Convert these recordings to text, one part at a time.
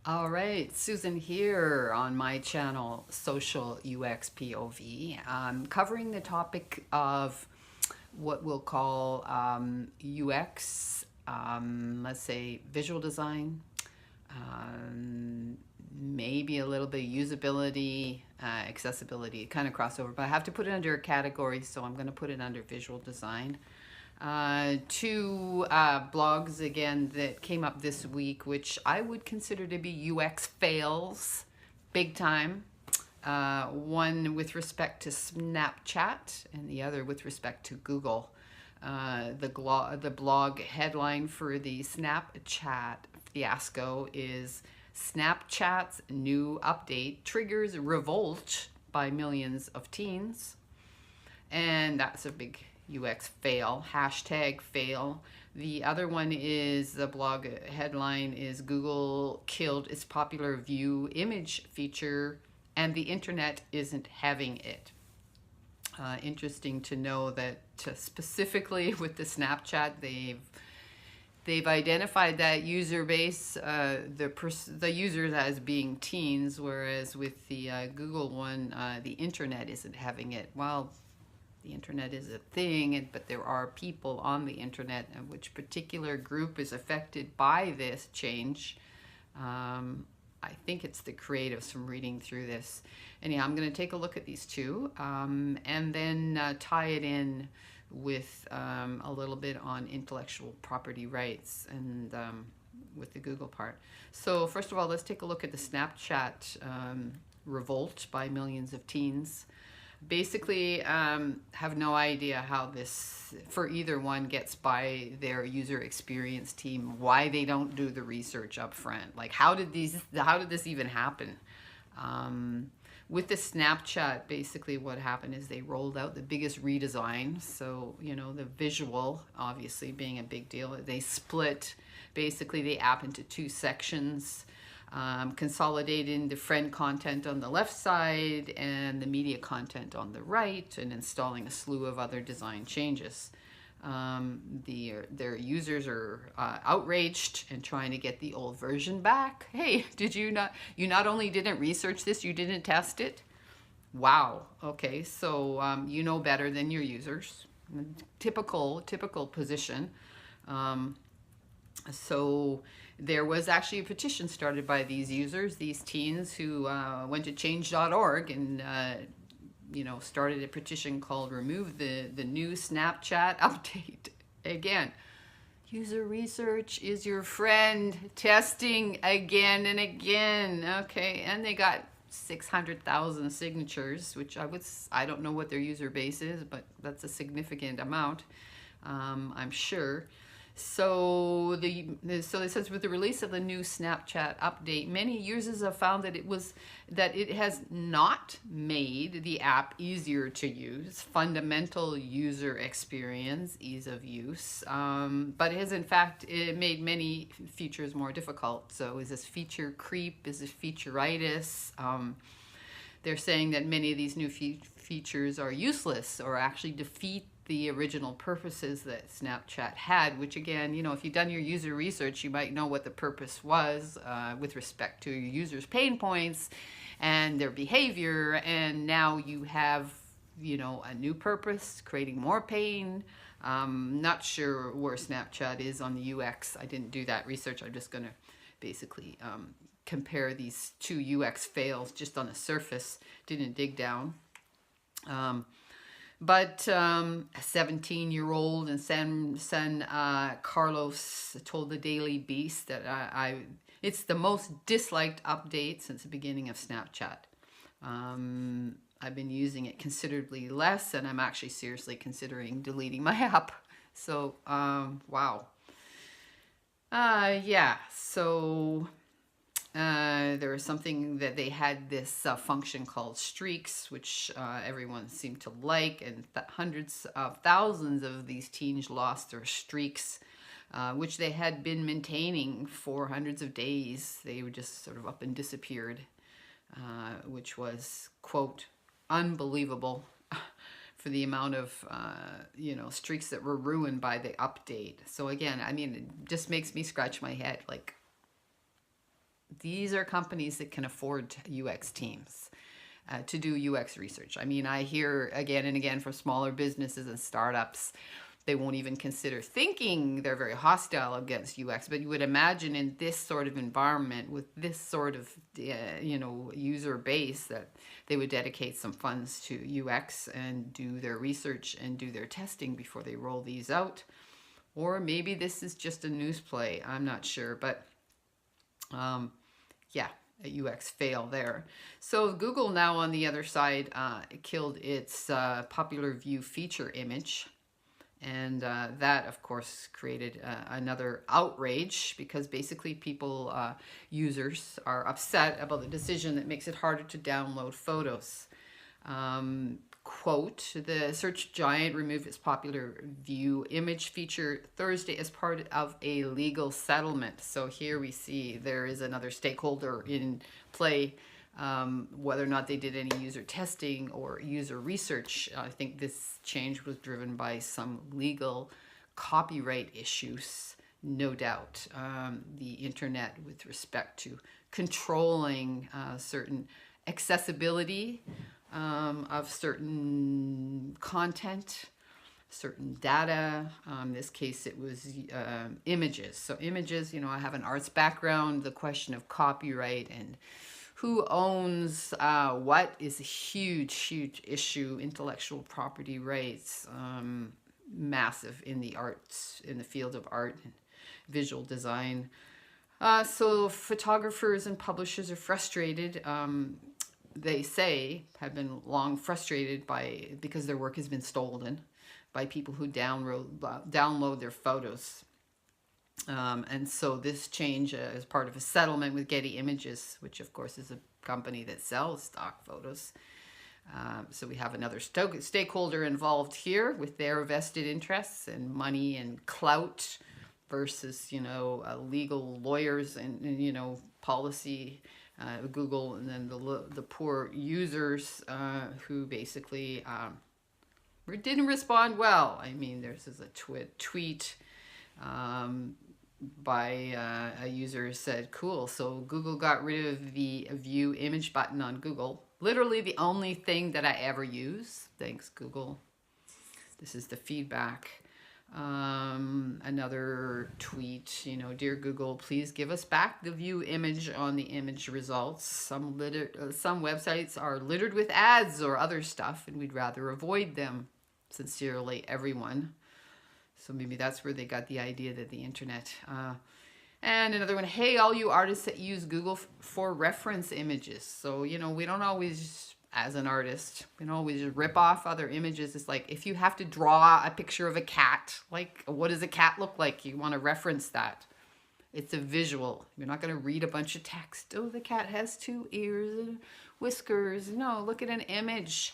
All right, Susan here on my channel, Social UX POV, covering the topic of what we'll call UX, let's say visual design, maybe a little bit of usability, accessibility, kind of crossover, but I have to put it under a category, so I'm going to put it under visual design. Two blogs again that came up this week, which I would consider to be UX fails, big time. One with respect to Snapchat, and the other with respect to Google. The blog headline for the Snapchat fiasco is Snapchat's new update triggers revolt by millions of teens. And that's a big UX fail, hashtag fail. The other one is the blog headline is Google killed its popular view image feature and the internet isn't having it. Interesting to know that specifically with the Snapchat, they've identified that user base, the users as being teens, whereas with the Google one, the internet isn't having it. Well, the internet is a thing, but there are people on the internet, and which particular group is affected by this change. I think it's the creatives from reading through this. Anyhow, I'm going to take a look at these two and then tie it in with a little bit on intellectual property rights and with the Google part. So first of all, let's take a look at the Snapchat revolt by millions of teens. Basically, have no idea how this, for either one, gets by their user experience team, why they don't do the research up front. Like, how did this even happen? With the Snapchat, basically what happened is they rolled out the biggest redesign. So, the visual, obviously, being a big deal. They split, basically, the app into two sections. Consolidating the friend content on the left side and the media content on the right, and installing a slew of other design changes. Their users are outraged and trying to get the old version back. Hey, you not only didn't research this, you didn't test it? Wow. Okay, so you know better than your users. Typical position. So there was actually a petition started by these users, these teens who went to change.org and started a petition called Remove the New Snapchat Update. Again, user research is your friend. Testing again and again. Okay, and they got 600,000 signatures, which I don't know what their user base is, but that's a significant amount, I'm sure. So it says with the release of the new Snapchat update, many users have found that it has not made the app easier to use, fundamental user experience, ease of use, but it has in fact made many features more difficult. So is this feature creep? Is this featureitis? They're saying that many of these new features are useless or actually defeat the original purposes that Snapchat had, which again, if you've done your user research, you might know what the purpose was with respect to your users' pain points and their behavior, and now you have, a new purpose, creating more pain. Not sure where Snapchat is on the UX. I didn't do that research. I'm just going to basically compare these two UX fails just on the surface, didn't dig down. But a 17-year-old in San Carlos told the Daily Beast that it's the most disliked update since the beginning of Snapchat. I've been using it considerably less, and I'm actually seriously considering deleting my app. So, wow. Yeah, so there was something that they had this function called streaks, which everyone seemed to like, and hundreds of thousands of these teens lost their streaks, which they had been maintaining for hundreds of days. They were just sort of up and disappeared, which was, quote, unbelievable for the amount of streaks that were ruined by the update. So again, it just makes me scratch my head, like, These are companies that can afford UX teams to do UX research. I mean, I hear again and again from smaller businesses and startups, they won't even consider thinking, they're very hostile against UX. But you would imagine in this sort of environment with this sort of user base that they would dedicate some funds to UX and do their research and do their testing before they roll these out. Or maybe this is just a news play, I'm not sure. But yeah, a UX fail there. So Google now on the other side killed its popular view feature image. And that, of course, created another outrage because basically people, users, are upset about the decision that makes it harder to download photos. Quote, the search giant removed its popular view image feature Thursday as part of a legal settlement. So here we see there is another stakeholder in play. Whether or not they did any user testing or user research, I think this change was driven by some legal copyright issues, no doubt. The internet with respect to controlling certain accessibility of certain content, certain data. In this case, it was images. So images, I have an arts background. The question of copyright and who owns what is a huge issue. Intellectual property rights, massive in the arts, in the field of art and visual design. So photographers and publishers are frustrated. They say have been long frustrated because their work has been stolen by people who download their photos. And so this change is part of a settlement with Getty Images, which of course is a company that sells stock photos. So we have another stakeholder involved here with their vested interests and money and clout versus, legal lawyers and policy, Google, and then the poor users who basically didn't respond well. I mean, there's a tweet by a user said, cool, so Google got rid of the view image button on Google. Literally the only thing that I ever use. Thanks, Google. This is the feedback. Another tweet, dear Google, please give us back the view image on the image results. Some websites are littered with ads or other stuff, and we'd rather avoid them. Sincerely, everyone. So maybe that's where they got the idea that the internet. And another one, hey, all you artists that use Google for reference images. So, we don't always, as an artist, we don't always rip off other images. It's like if you have to draw a picture of a cat, like what does a cat look like? You want to reference that. It's a visual. You're not going to read a bunch of text. Oh, the cat has 2 ears and whiskers. No, look at an image.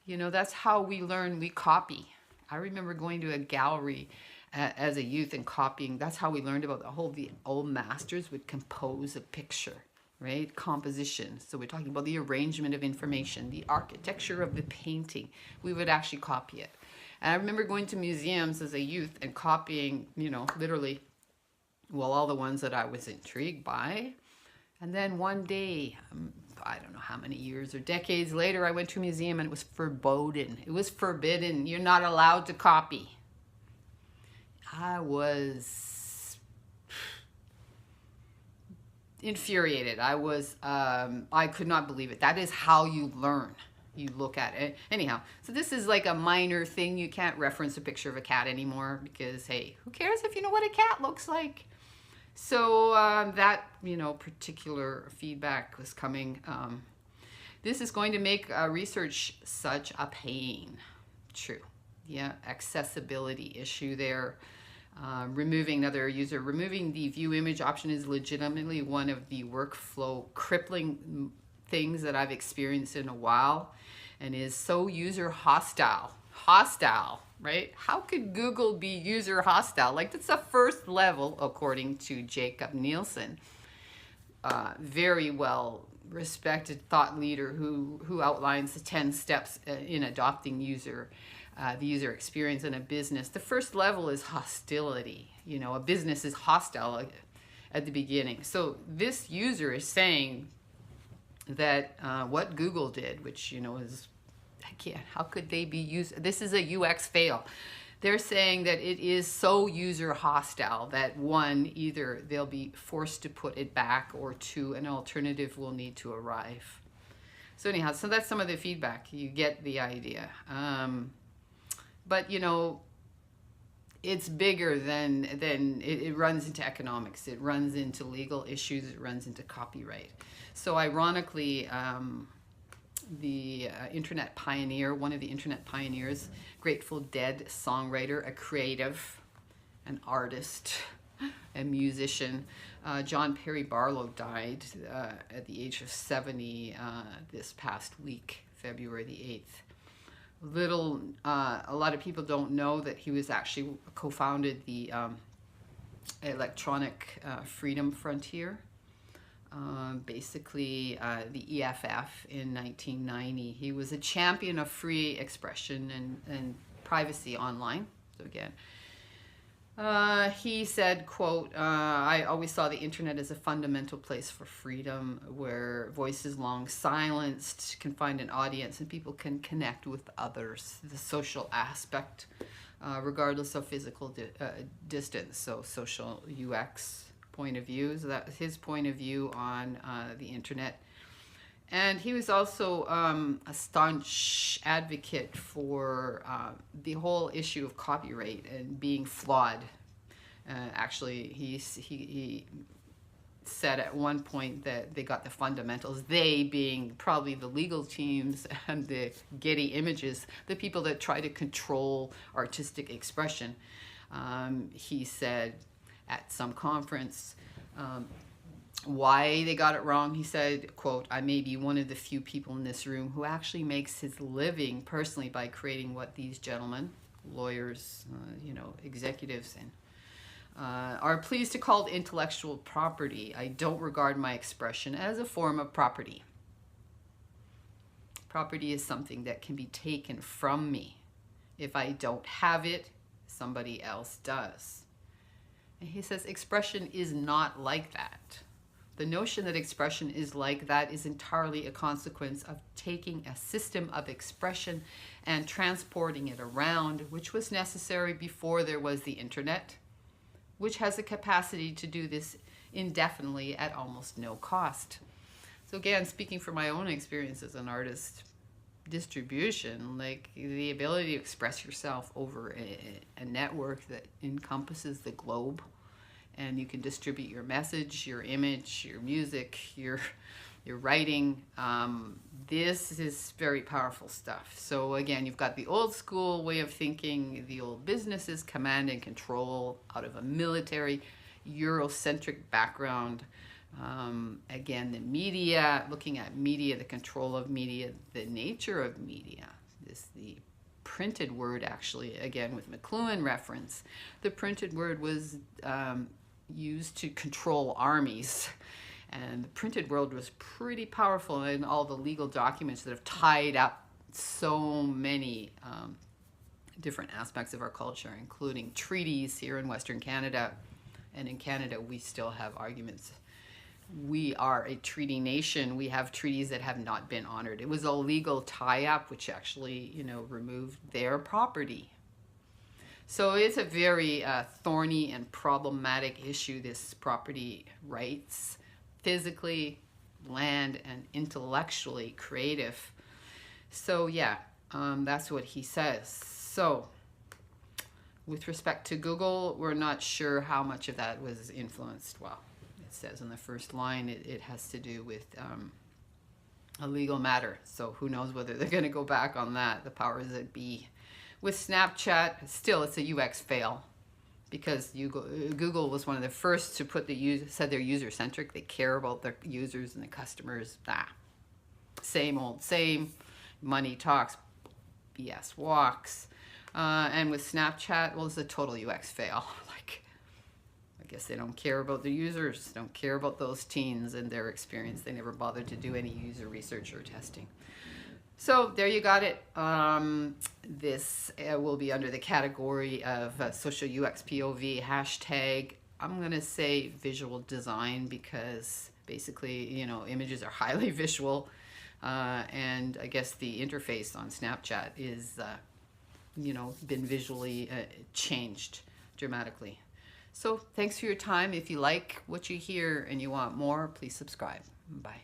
That's how we learn. We copy. I remember going to a gallery as a youth and copying. That's how we learned about the old masters would compose a picture, right? Composition. So we're talking about the arrangement of information, the architecture of the painting. We would actually copy it. And I remember going to museums as a youth and copying, literally, all the ones that I was intrigued by. And then one day, I don't know how many years or decades later, I went to a museum and it was forbidden. It was forbidden. You're not allowed to copy. I was infuriated. I could not believe it. That is how you learn. You look at it. Anyhow, so this is like a minor thing. You can't reference a picture of a cat anymore because, hey, who cares if you know what a cat looks like? So that, particular feedback was coming. This is going to make research such a pain. True. Yeah, accessibility issue there. Removing the view image option is legitimately one of the workflow crippling things that I've experienced in a while and is so user hostile. Right? How could Google be user hostile? Like, that's the first level, according to Jacob Nielsen, very well respected thought leader who outlines the 10 steps in adopting the user experience in a business. The first level is hostility. A business is hostile. at the beginning. So this user is saying that what Google did, which, you know, is, again, how could they be used? This is a UX fail. They're saying that it is so user hostile that one, either they'll be forced to put it back, or two, an alternative will need to arrive. So anyhow, so that's some of the feedback. You get the idea. But, you know, it's bigger than it runs into economics. It runs into legal issues. It runs into copyright. So ironically, the internet pioneer, one of the internet pioneers, Grateful Dead songwriter, a creative, an artist, a musician, John Perry Barlow died at the age of 70 this past week, February the 8th. A lot of people don't know that he was actually co-founded the Electronic Freedom Frontier. Basically the EFF in 1990. He was a champion of free expression and privacy online. So again, he said, quote, I always saw the internet as a fundamental place for freedom, where voices long silenced can find an audience and people can connect with others. The social aspect, regardless of physical distance. So social UX point of view. So that was his point of view on the internet. And he was also a staunch advocate for the whole issue of copyright and being flawed. Actually, he said at one point that they got the fundamentals, they being probably the legal teams and the Getty Images, the people that try to control artistic expression. He said at some conference, why they got it wrong. He said, quote, I may be one of the few people in this room who actually makes his living personally by creating what these gentlemen, lawyers, you know, executives, and are pleased to call intellectual property. I don't regard my expression as a form of property. Property is something that can be taken from me. If I don't have it, somebody else does. And he says expression is not like that. The notion that expression is like that is entirely a consequence of taking a system of expression and transporting it around, which was necessary before there was the internet, which has the capacity to do this indefinitely at almost no cost. So again, speaking from my own experience as an artist, distribution, like the ability to express yourself over a network that encompasses the globe, and you can distribute your message, your image, your music, your writing. This is very powerful stuff. So again, you've got the old school way of thinking, the old businesses, command and control out of a military Eurocentric background. Again, the media, looking at media, the control of media, the nature of media, the printed word, actually, again with McLuhan reference, the printed word was used to control armies, and the printed word was pretty powerful in all the legal documents that have tied up so many different aspects of our culture, including treaties here in Western Canada. And in Canada, we still have arguments. We are a treaty nation. We have treaties that have not been honored. It was a legal tie-up which actually, you know, removed their property. So it's a very thorny and problematic issue, this property rights, physically, land, and intellectually creative. So yeah, that's what he says. So with respect to Google, we're not sure how much of that was influenced. Well, it says in the first line it has to do with a legal matter. So who knows whether they're going to go back on that, the powers that be. With Snapchat, still it's a UX fail, because Google was one of the first to put said they're user-centric. They care about their users and the customers. Same old same. Money talks, BS walks. And with Snapchat, well, it's a total UX fail. Like, I guess they don't care about the users, don't care about those teens and their experience. They never bothered to do any user research or testing. So there you got it. This will be under the category of social UX POV hashtag I'm gonna say visual design because basically, you know, images are highly visual, and I guess the interface on Snapchat is, you know, been visually changed dramatically. So thanks for your time. If you like what you hear and you want more, please subscribe. Bye.